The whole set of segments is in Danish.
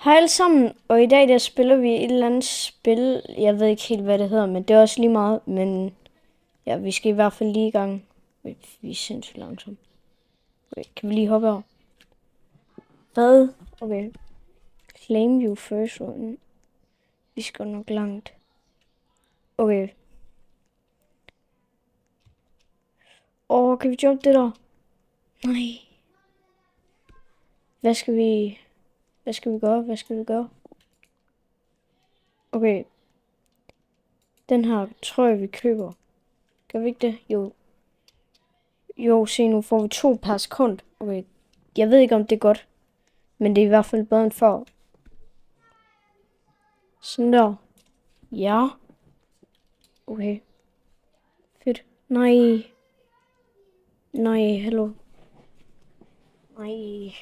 Hej alle sammen, og i dag der spiller vi et eller andet spil. Jeg ved ikke helt, hvad det hedder, men det er også lige meget. Men ja, vi skal i hvert fald lige i gang. Vi er sindssygt langsomme. Okay, kan vi lige hoppe over? Hvad? Okay. Claim you first one. Vi skal nok langt. Okay. Kan vi jump det der? Nej. Hvad skal vi gøre? Okay. Den her tror jeg, vi køber. Gør vi ikke det? Jo, se nu får vi 2 per sekund. Okay. Jeg ved ikke, om det er godt. Men det er i hvert fald bedre end før. Sådan der. Ja. Okay. Fedt. Nej. Nej, hallo. Nej.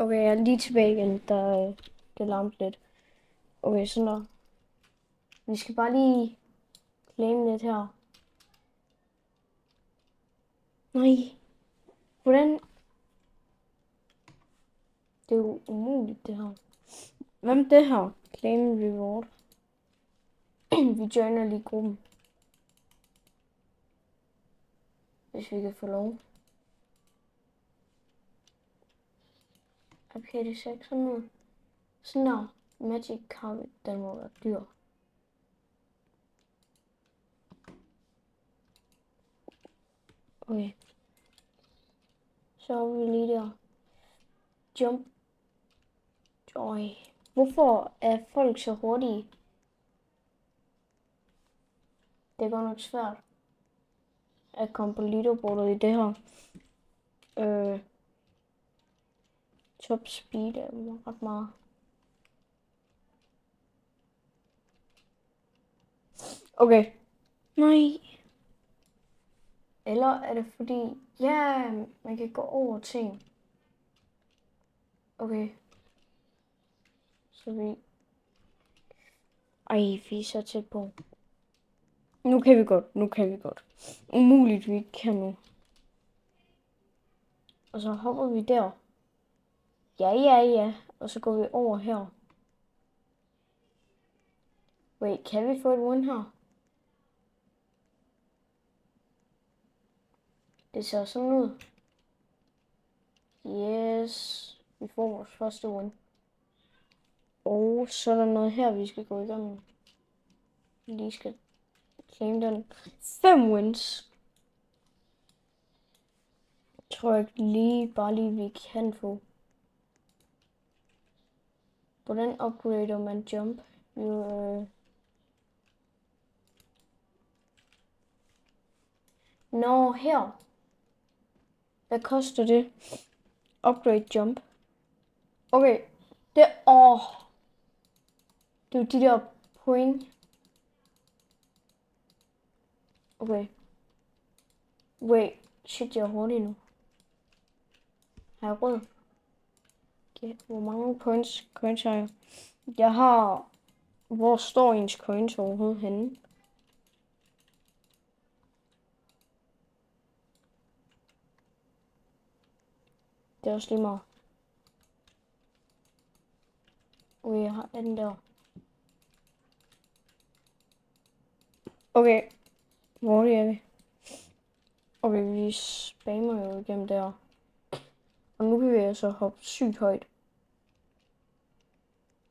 Okay, jeg er lige tilbage igen. Det larmte lidt. Okay, sådan der. Vi skal bare lige claim lidt her. Nej. Hvordan? Det er jo umuligt, det her. Hvad med det her? Claim reward. Vi joiner lige gruppen. Hvis vi kan få lov. Okay, det ser ikke sådan ud. Sådan der. Magic carpet, den må være dyr. Okay. Så er vi lige der. Jump. Øj. Hvorfor er folk så hurtige? Det er godt nok svært at komme på leaderboardet i det her. Top speed er ret meget. Okay. Nej. Eller er det fordi... Ja, man kan gå over ting. Okay. Så vi... Ej, vi er så tæt på. Nu kan vi godt. Umuligt, vi ikke kan nu. Og så hopper vi der. Ja. Og så går vi over her. Wait, kan vi få et win her? Det ser sådan ud. Yes. Vi får vores første win. Og så er der noget her, vi skal gå igennem. Vi lige skal claim den. 5 wins. Tror jeg bare lige vi kan få. Hvordan upgrader man jump? Nå, her. Hvad koster det? Upgrade jump. Okay. Det er jo de der point. Okay. Wait. Shit, jeg er hurtig nu. Har jeg råd? Okay. Hvor mange coins har jeg? Jeg har... Hvor står ens coins overhovedet henne? Det er også lige meget. Okay, jeg har den der. Okay. Hvor er vi? Okay, vi spammer jo igennem der. Og nu kan vi altså hoppe sygt højt.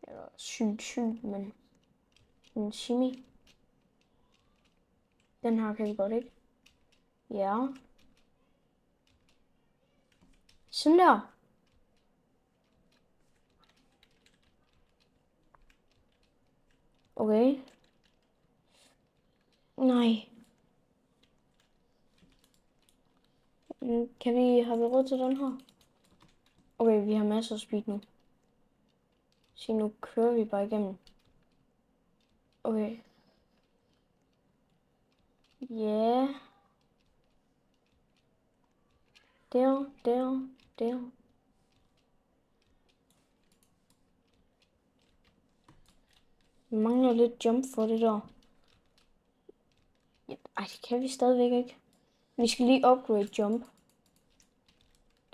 Eller sygt, men... En shimmy. Den her kan vi godt, ikke? Ja. Sådan der. Okay. Nej. Har vi råd til den her? Okay, vi har masser af speed nu. Så nu kører vi bare igennem. Okay. Ja. Yeah. Der. Vi mangler lidt jump for det der. Ej, det kan vi stadigvæk ikke. Vi skal lige upgrade jump.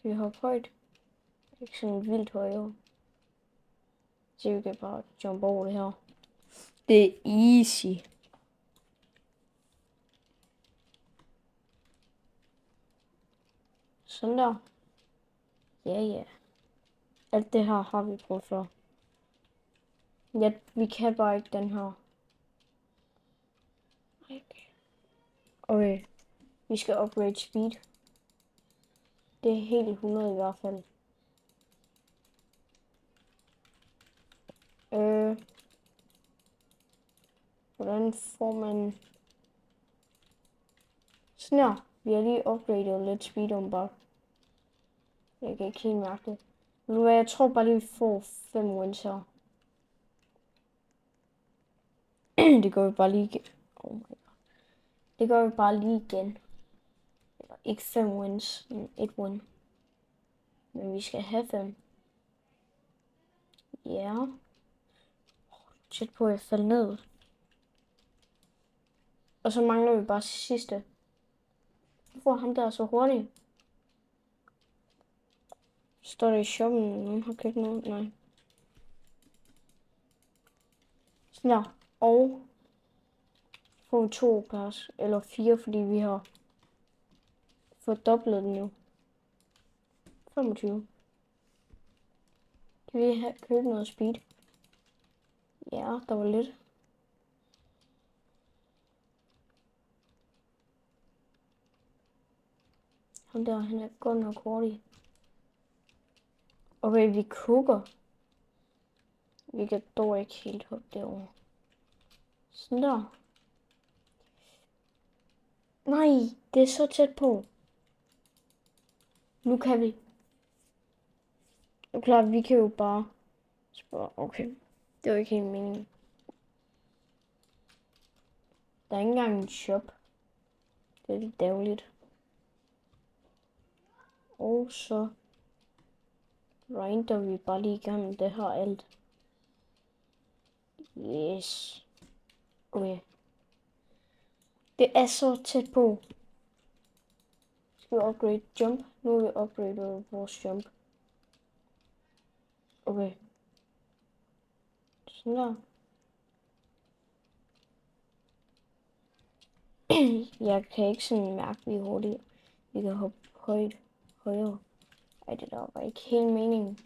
Kan vi hoppe højt? Ikke sådan vildt højere. Så vi kan bare jump over det her. Det er easy. Sådan der. Ja. Alt det her har vi prøvet før. Ja, vi kan bare ikke den her. Okay. Vi skal upgrade speed. Det er helt 100 i hvert fald. Hvordan får man... Sådan her. Vi har lige upgradet lidt speed om bare. Jeg kan ikke helt mærke det. Nu jeg tror bare lige, vi får 5 wins her. Det gør vi bare lige igen. Oh my god. Det gør vi bare lige igen. Ikke 5 wins, men 1 win. Men vi skal have 5. Ja. Tæt på at falde ned. Og så mangler vi bare sidste. Hvorfor ham der så hurtigt? Står der i shoppen? Nogen har købt noget? Nej. Sådan der. Og får 2 pers. Eller 4, fordi vi har fordoblet den nu. 25. Kan vi købe noget speed? Ja, der var lidt. Ham der, han er godt nok hurtig. Okay, vi kukker. Vi kan dog ikke helt hoppe derovre. Sådan der. Nej, det er så tæt på. Nu kan vi. Det er klart, vi kan jo bare spørge. Okay, det var ikke helt meningen. Der er ikke engang en shop. Det er lidt dårligt. Og så grinder vi bare lige igennem det her alt. Yes. Okay. Det er så tæt på. Skal vi upgrade jump? Nu har vi upgradet vores jump. Okay. Sådan der. Jeg kan ikke sådan mærke, vi er hurtigt. Vi kan hoppe højere. Ej, det der var ikke helt meningen.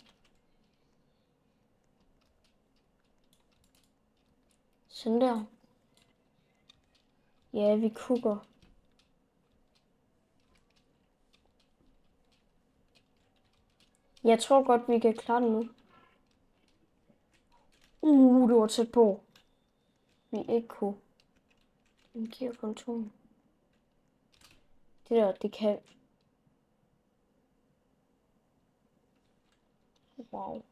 Sådan der. Ja, vi kukker. Jeg tror godt, vi kan klare det nu. Det var tæt på. Vi ikke kunne. Vi giver kontoren. Det der, det kan... Wow.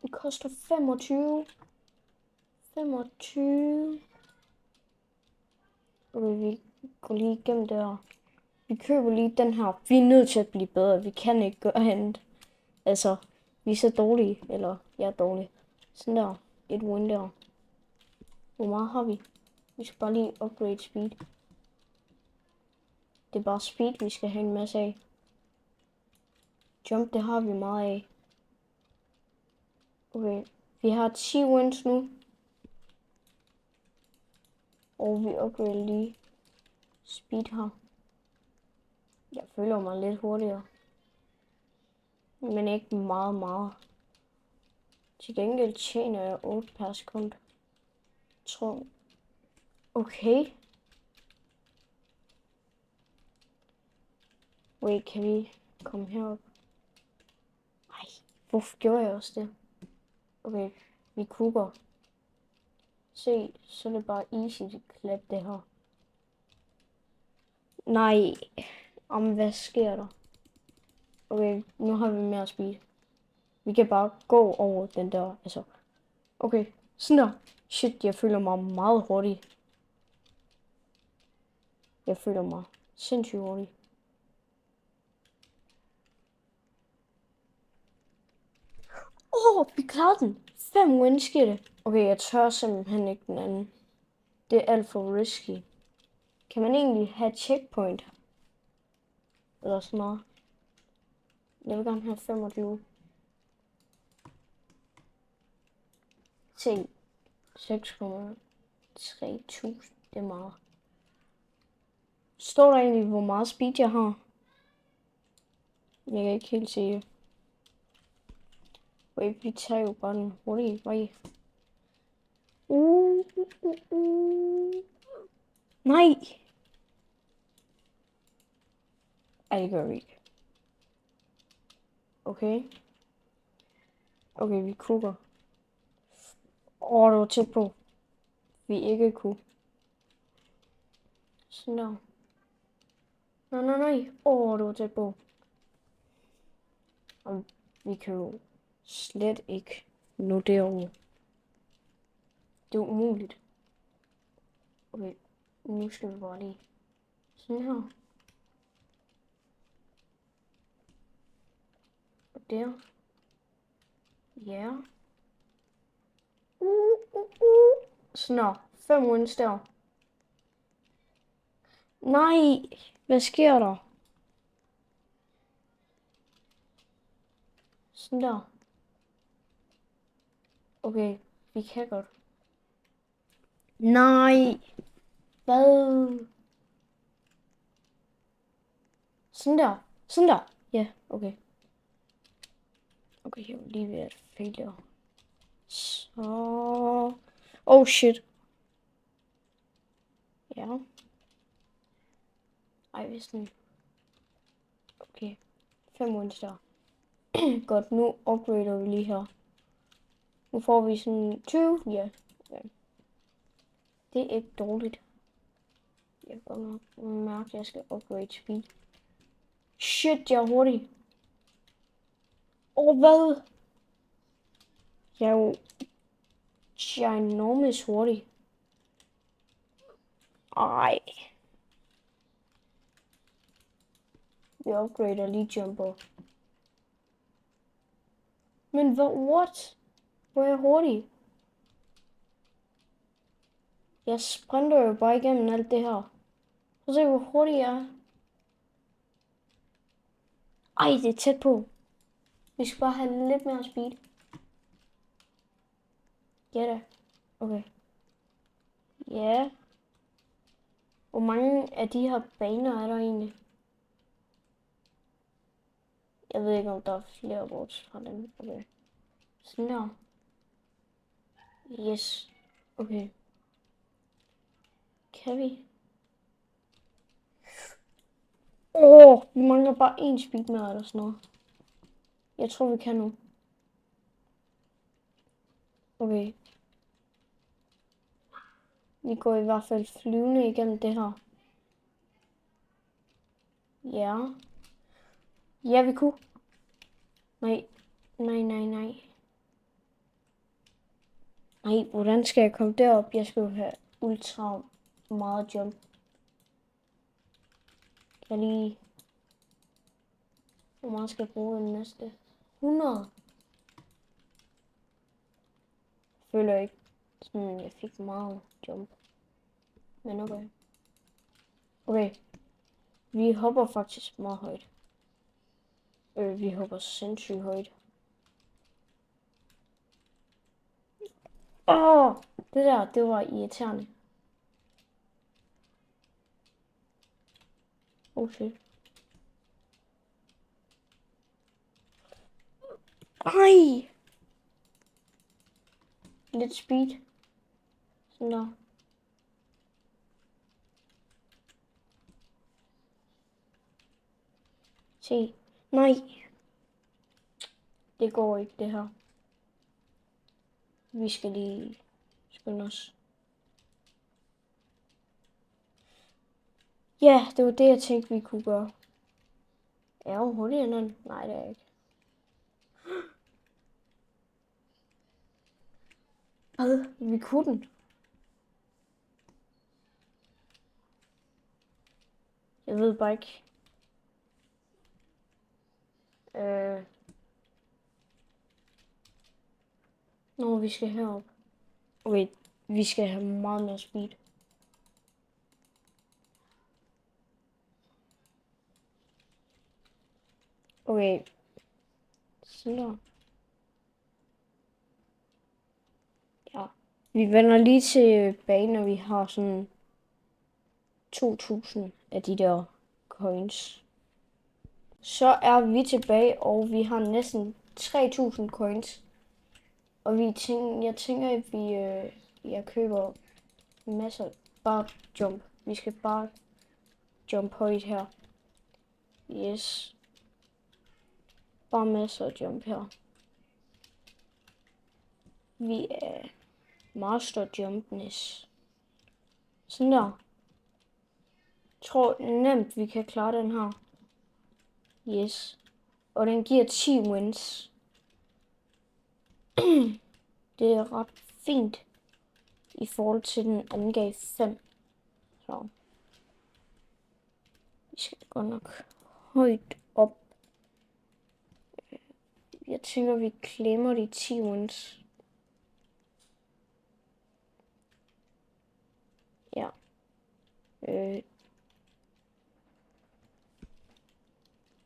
Det koster 25. 25. Okay, vi går lige igennem det her. Vi køber lige den her. Vi er nødt til at blive bedre. Vi kan ikke gøre andet. Altså, vi er så dårlige. Eller, jeg er dårlig. Sådan der. Et win der. Hvor meget har vi? Vi skal bare lige upgrade speed. Det er bare speed, vi skal have en masse af. Jump, det har vi meget af. Okay, vi har 10 wins nu. Og vi upgrader lige speed her. Jeg føler mig lidt hurtigere. Men ikke meget. Til gengæld tjener jeg 8 per sekund. Tror. Okay. Wait, kan vi komme herop? Nej, hvorfor gjorde jeg også det? Okay, vi kukker. Se, så er det bare easy at klappe det her. Nej, hvad sker der? Okay, nu har vi mere speed. Vi kan bare gå over den der, altså. Okay, sådan der. Shit, jeg føler mig meget hurtig. Jeg føler mig sindssygt hurtig. Vi klarede den. 5 wins sker det. Okay, jeg tør simpelthen ikke den anden. Det er alt for risky. Kan man egentlig have checkpoint? Eller sådan noget? Jeg vil gerne have 25. Se. 6,3000. Det er meget. Står der egentlig, hvor meget speed jeg har? Jeg kan ikke helt se det. Wait, vi tager jo bare den hurtige vej. Nej! Ej, det gør vi ikke. Okay. Okay, vi kukker. Det var tæt på. Vi ikke kunne. Sådan der. Nej. Det var tæt på. Og vi kan jo slet ikke nå derovre. Det er umuligt. Okay, nu skal vi bare lige sådan her. Og der. Ja. Sådan der. 5 wins der. Nej, hvad sker der? Sådan der. Okay, vi kan godt. Nej. Hvad? Sådan der. Sådan der. Ja, okay. Okay, jeg var lige ved at failure. Så... Oh shit. Ja. Ej, hvis den... Okay. 5 wins der. Godt, nu upgrader vi lige her. Nu får vi sådan 20. Ja. Det er ikke dårligt. Jeg kan godt mærke, at jeg skal upgrade speed. Shit, jeg er hurtig. Hvad? Jeg er jo ginormous hurtig. Ej. Vi upgrader lige jumper. Men hvad? What? Hvor er jeg hurtig? Jeg sprinter jo bare igennem alt det her. Så se, hvor hurtig jeg er. Ej, det er tæt på. Vi skal bare have lidt mere speed. Ja da. Okay. Ja. Hvor mange af de her baner er der egentlig? Jeg ved ikke, om der er flere boards fra den. Okay. Sådan der. Yes. Okay. Kan vi? Vi mangler bare 1 speed mere eller sådan noget. Jeg tror, vi kan nu. Okay. Vi går i hvert fald flyvende igennem det her. Ja. Ja, vi kunne. Nej. Nej, hvordan skal jeg komme derop? Jeg skal jo have ultra meget jump. Jeg lige... Hvor meget skal jeg bruge den næste? 100. Jeg føler ikke, sådan jeg fik meget jump. Men okay. Okay. Vi hopper faktisk meget højt. Vi hopper sindssygt højt. Det der, det var irriterende. Shit. Ej! Lidt speed. Sådan der. Se. Nej. Det går ikke, det her. Vi skal lige skynde os. Ja, det var det, jeg tænkte, vi kunne gøre. Er jeg jo hurtigere end den? Nej, det er jeg ikke. Hvad? Vi kunne den. Jeg ved bare ikke. Når vi skal herop. Okay, vi skal have meget mere speed. Okay, Sådan der. Ja. Vi vender lige tilbage, når vi har sådan 2000 af de der coins. Så er vi tilbage, og vi har næsten 3000 coins. Og jeg tænker, at jeg køber masser. Bare jump. Vi skal bare jump højt her. Yes. Bare masser af jump her. Vi er master jumpness. Sådan der. Jeg tror nemt, vi kan klare den her. Yes. Og den giver 10 wins. Det er ret fint. I forhold til den angav 5. Så. Vi skal godt nok højt op. Jeg tænker, vi klemmer de 10 wins. Ja.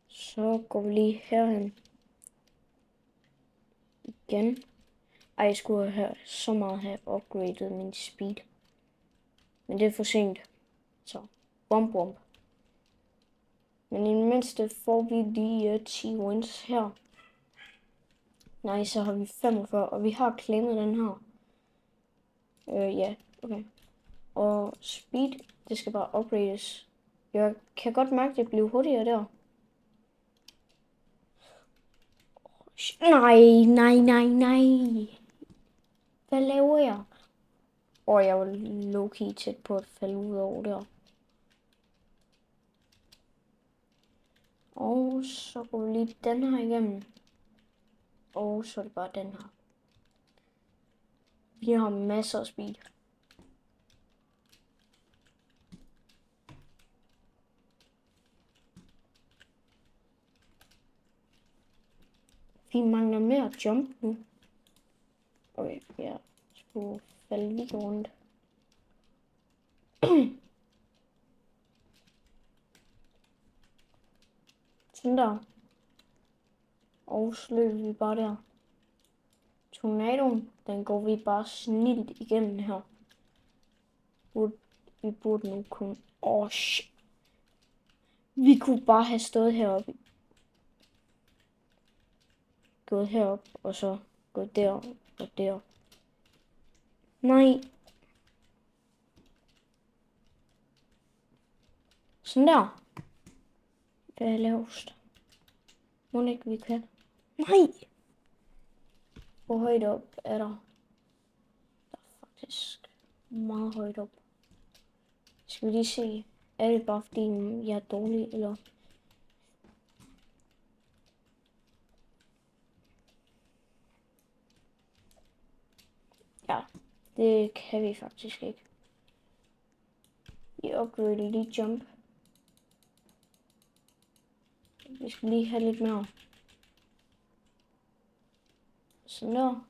Så går vi lige herhen. Igen. Ej, jeg skulle så meget have upgradet min speed. Men det er for sent. Så, bump. Men i det mindste får vi lige 10 wins her. Nej, så har vi 45, og vi har klemmet den her. Ja, okay. Og speed, det skal bare upgrades. Jeg kan godt mærke, at det bliver hurtigere der. Nej. Hvad laver jeg? Jeg var low-key tæt på at falde ud over der. Og så går vi lige den her igennem. Og så er det bare den her. Vi har masser af speed. Vi mangler mere jump nu. Okay, jeg skulle falde lige rundt. Sådan der. Og så løber vi bare der. Tornadoen, den går vi bare snilt igennem her. Vi burde nu kunne... shit. Vi kunne bare have stået heroppe. Gået herop, og så gået der og der. Nej. Sådan der. Hvad er lavest? Må ikke vi kan? Nej! Hvor højt op er der? Der er faktisk meget højt op. Skal vi lige se. Er det bare fordi jeg er dårlig, eller? Ja, det kan vi faktisk ikke. Vi upgrader lige jump. Vi skal lige have lidt mere. Sådan der.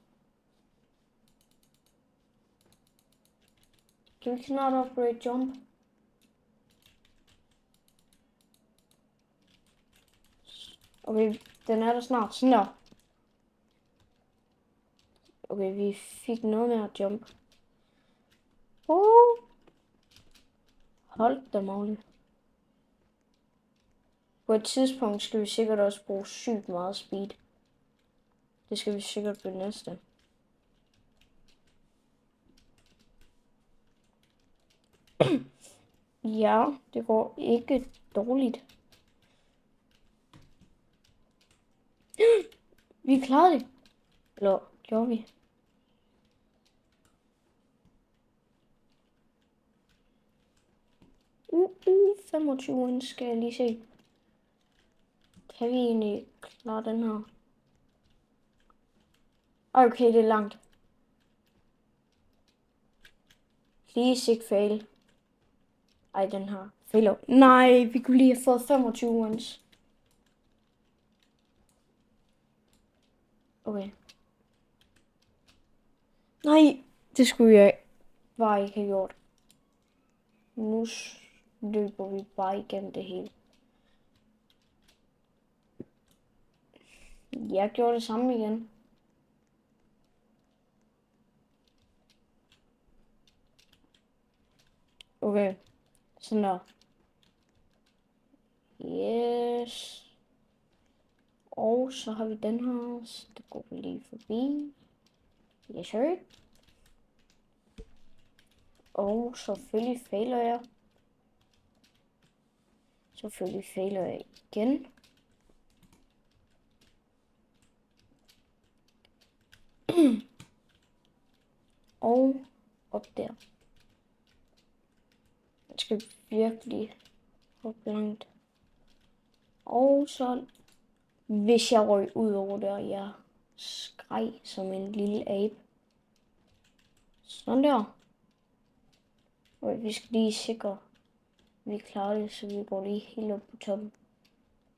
Kan vi snart upgrade jump? Okay, den er der snart. Sådan der. Okay, vi fik noget mere jump. Hold da mål. På et tidspunkt skal vi sikkert også bruge sygt meget speed. Det skal vi sikkert på næste. Ja, det går ikke dårligt. Vi klarede det. Eller gjorde vi? 25 skal jeg lige se. Kan vi egentlig klare den her? Okay, det er langt. Please ikke fail. Ej, den her. Fail. Nej, vi kunne lige have fået 25 wins. Okay. Nej, det skulle jeg bare ikke have gjort. Nu løber vi bare igennem det hele. Jeg gjorde det samme igen. Okay. Sådan der. Yes. Og så har vi den her. Så det går vi lige forbi. Yes, sir. Og selvfølgelig fejler jeg. Selvfølgelig fejler jeg igen. Og op der. Jeg skal virkelig hoppe langt. Og så, hvis jeg røg ud over der, jeg skreg som en lille abe. Sådan der. Og vi skal lige sikre, vi klarer det, så vi går lige helt op på toppen.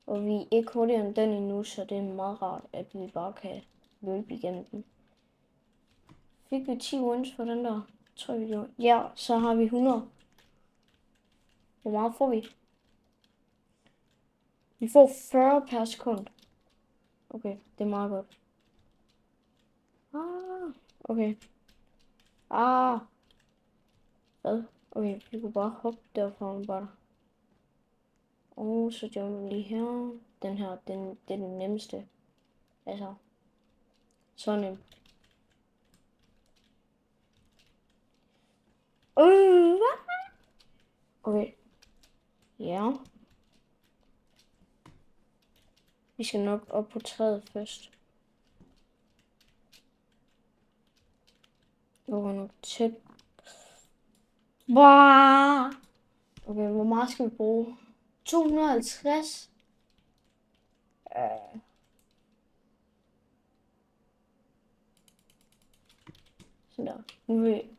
Og vi er ikke hurtigere end den endnu, så det er meget rart, at vi bare kan løbe igennem den. Fik vi 10 wins for den der? Tror vi det. Ja, så har vi 100. Hvor meget får vi? Vi får 40 per sekund. Okay, det er meget godt. Okay. Hvad? Okay, vi kunne bare hoppe derfra og bare. Og så jumper vi lige her. Den her, det er den nemmeste. Altså. Så nemt. Okay. Ja. Vi skal nok op på træet først. Jeg går nok tæt. Okay, hvor meget skal vi bruge? 250. Sådan der. Nu er vi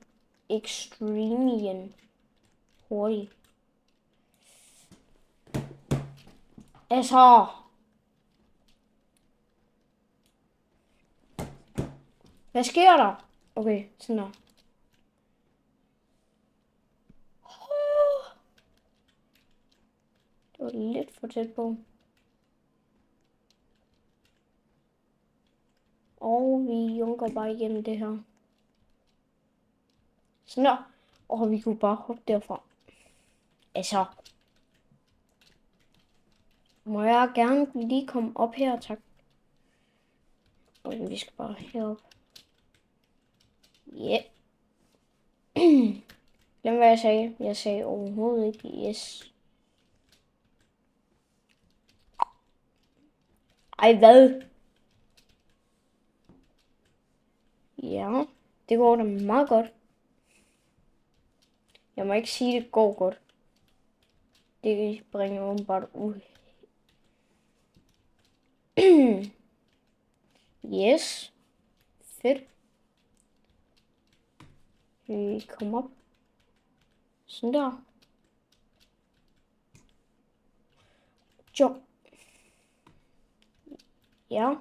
extreme igen. Hurtigt. Altså. Hvad sker der? Okay, sådan der. Det var lidt for tæt på. Og vi junker bare igennem det her. Sådan der. Og vi kunne bare hoppe derfra. Altså. Må jeg gerne lige komme op her, tak. Og vi skal bare herop. Ja. Yeah. Glem hvad jeg sagde. Jeg sagde overhovedet ikke yes. Ej, hvad? Ja, det går da meget godt. Jeg må ikke sige, det går godt. Det bringer åbenbart ud. Yes. Fedt. Vi kommer op. Sådan der. Jo. Ja.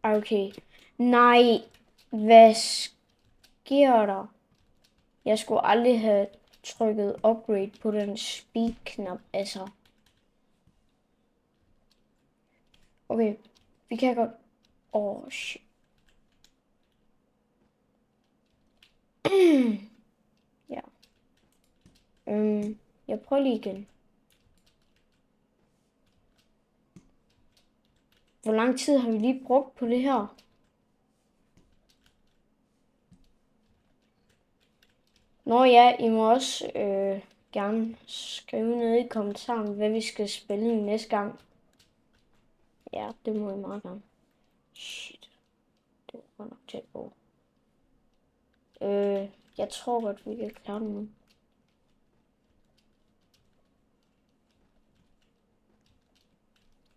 Okay. Nej. Hvad sker der? Jeg skulle aldrig have trykket upgrade på den speed-knap, altså. Okay. Vi kan godt. Shit. Ja. Jeg prøver lige igen. Hvor lang tid har vi lige brugt på det her? Nå ja, I må også gerne skrive ned i kommentaren, hvad vi skal spille næste gang. Ja, det må I meget gerne. Shit. Det var nok tæt på. Jeg tror godt, vi kan klare det nu.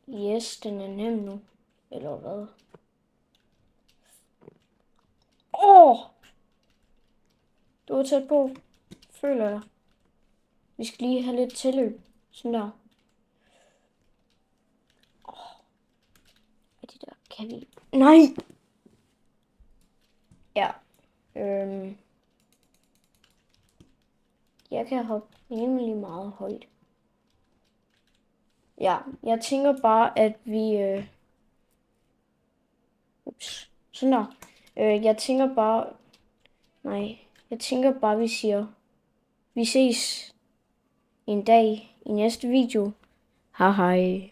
Yes, den er nem nu. Eller hvad? Det var tæt på, føler jeg. Vi skal lige have lidt tilløb. Sådan der. Det der kan vi. Nej! Ja. Jeg kan hoppe rimelig meget højt. Ja, jeg tænker bare, at vi... Sådan der. Jeg tænker bare... Nej, jeg tænker bare, vi siger... Vi ses en dag i næste video. Hej hej.